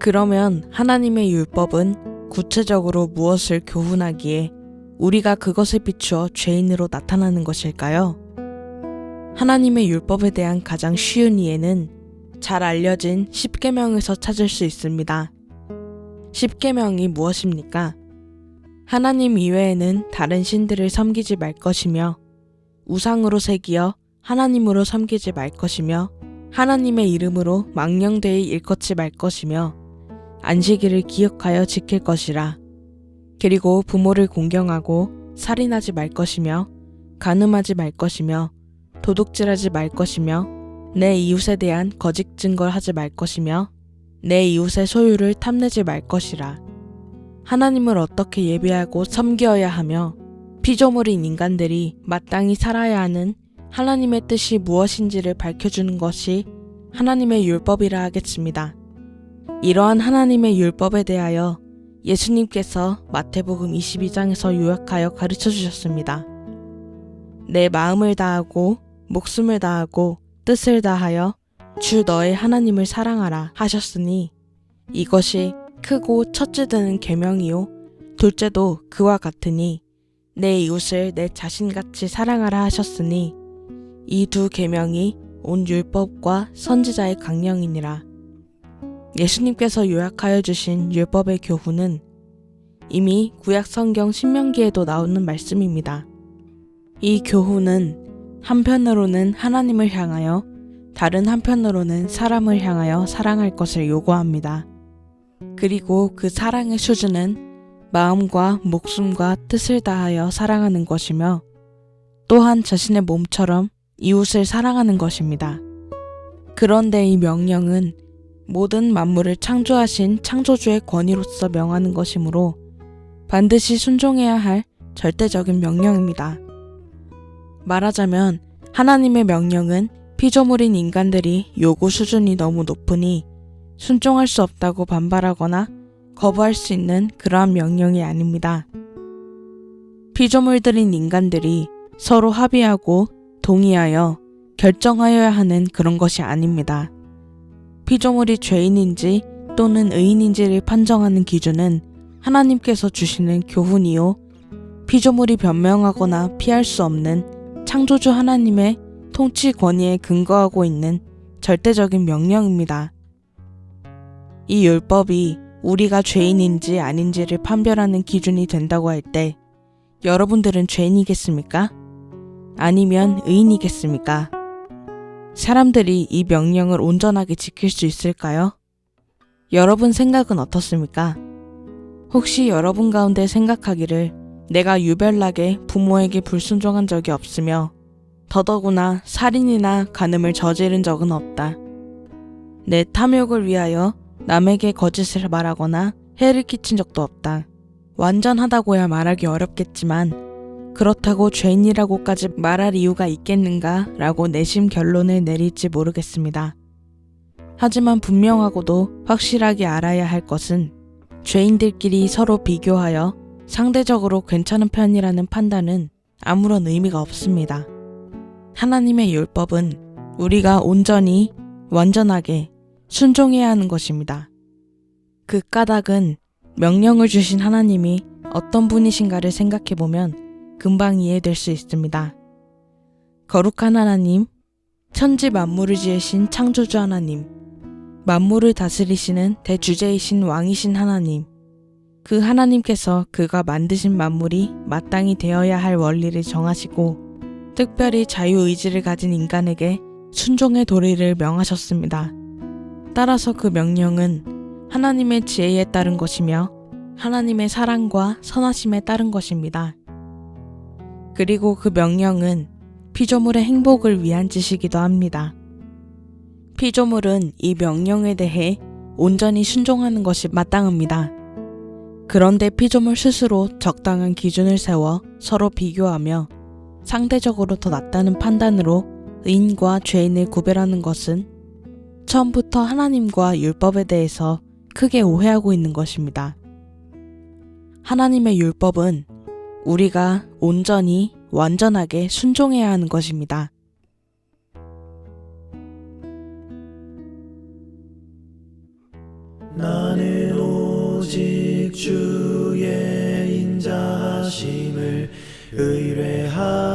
그러면 하나님의 율법은 구체적으로 무엇을 교훈하기에 우리가 그것을 비추어 죄인으로 나타나는 것일까요? 하나님의 율법에 대한 가장 쉬운 이해는 잘 알려진 10계명에서 찾을 수 있습니다. 10계명이 무엇입니까? 하나님 이외에는 다른 신들을 섬기지 말 것이며 우상으로 새기어 하나님으로 섬기지 말 것이며 하나님의 이름으로 망령되이 일컫지 말 것이며 안식일을 기억하여 지킬 것이라. 그리고 부모를 공경하고 살인하지 말 것이며 간음하지 말 것이며 도둑질하지 말 것이며 내 이웃에 대한 거짓 증거를 하지 말 것이며 내 이웃의 소유를 탐내지 말 것이라. 하나님을 어떻게 예배하고 섬겨야 하며 피조물인 인간들이 마땅히 살아야 하는 하나님의 뜻이 무엇인지를 밝혀주는 것이 하나님의 율법이라 하겠습니다. 이러한 하나님의 율법에 대하여 예수님께서 마태복음 22장에서 요약하여 가르쳐 주셨습니다. 내 마음을 다하고 목숨을 다하고 뜻을 다하여 주 너의 하나님을 사랑하라 하셨으니 이것이 크고 첫째 되는 계명이요 둘째도 그와 같으니 내 이웃을 내 자신같이 사랑하라 하셨으니 이 두 계명이 온 율법과 선지자의 강령이니라. 예수님께서 요약하여 주신 율법의 교훈은 이미 구약 성경 신명기에도 나오는 말씀입니다. 이 교훈은 한편으로는 하나님을 향하여 다른 한편으로는 사람을 향하여 사랑할 것을 요구합니다. 그리고 그 사랑의 수준은 마음과 목숨과 뜻을 다하여 사랑하는 것이며 또한 자신의 몸처럼 이웃을 사랑하는 것입니다. 그런데 이 명령은 모든 만물을 창조하신 창조주의 권위로서 명하는 것이므로 반드시 순종해야 할 절대적인 명령입니다. 말하자면 하나님의 명령은 피조물인 인간들이 요구 수준이 너무 높으니 순종할 수 없다고 반발하거나 거부할 수 있는 그러한 명령이 아닙니다. 피조물들인 인간들이 서로 합의하고 동의하여 결정하여야 하는 그런 것이 아닙니다. 피조물이 죄인인지 또는 의인인지를 판정하는 기준은 하나님께서 주시는 교훈이요 피조물이 변명하거나 피할 수 없는 창조주 하나님의 통치 권위에 근거하고 있는 절대적인 명령입니다. 이 율법이 우리가 죄인인지 아닌지를 판별하는 기준이 된다고 할 때 여러분들은 죄인이겠습니까? 아니면 의인이겠습니까? 사람들이 이 명령을 온전하게 지킬 수 있을까요? 여러분 생각은 어떻습니까? 혹시 여러분 가운데 생각하기를 내가 유별나게 부모에게 불순종한 적이 없으며 더더구나 살인이나 간음을 저지른 적은 없다. 내 탐욕을 위하여 남에게 거짓을 말하거나 해를 끼친 적도 없다. 완전하다고야 말하기 어렵겠지만 그렇다고 죄인이라고까지 말할 이유가 있겠는가 라고 내심 결론을 내릴지 모르겠습니다. 하지만 분명하고도 확실하게 알아야 할 것은 죄인들끼리 서로 비교하여 상대적으로 괜찮은 편이라는 판단은 아무런 의미가 없습니다. 하나님의 율법은 우리가 온전히 완전하게 순종해야 하는 것입니다. 그 까닭은 명령을 주신 하나님이 어떤 분이신가를 생각해보면 금방 이해될 수 있습니다. 거룩한 하나님, 천지 만물을 지으신 창조주 하나님, 만물을 다스리시는 대주제이신 왕이신 하나님, 그 하나님께서 그가 만드신 만물이 마땅히 되어야 할 원리를 정하시고 특별히 자유의지를 가진 인간에게 순종의 도리를 명하셨습니다. 따라서 그 명령은 하나님의 지혜에 따른 것이며 하나님의 사랑과 선하심에 따른 것입니다. 그리고 그 명령은 피조물의 행복을 위한 짓이기도 합니다. 피조물은 이 명령에 대해 온전히 순종하는 것이 마땅합니다. 그런데 피조물 스스로 적당한 기준을 세워 서로 비교하며 상대적으로 더 낫다는 판단으로 의인과 죄인을 구별하는 것은 처음부터 하나님과 율법에 대해서 크게 오해하고 있는 것입니다. 하나님의 율법은 우리가 온전히 완전하게 순종해야 하는 것입니다. 나는 의뢰하여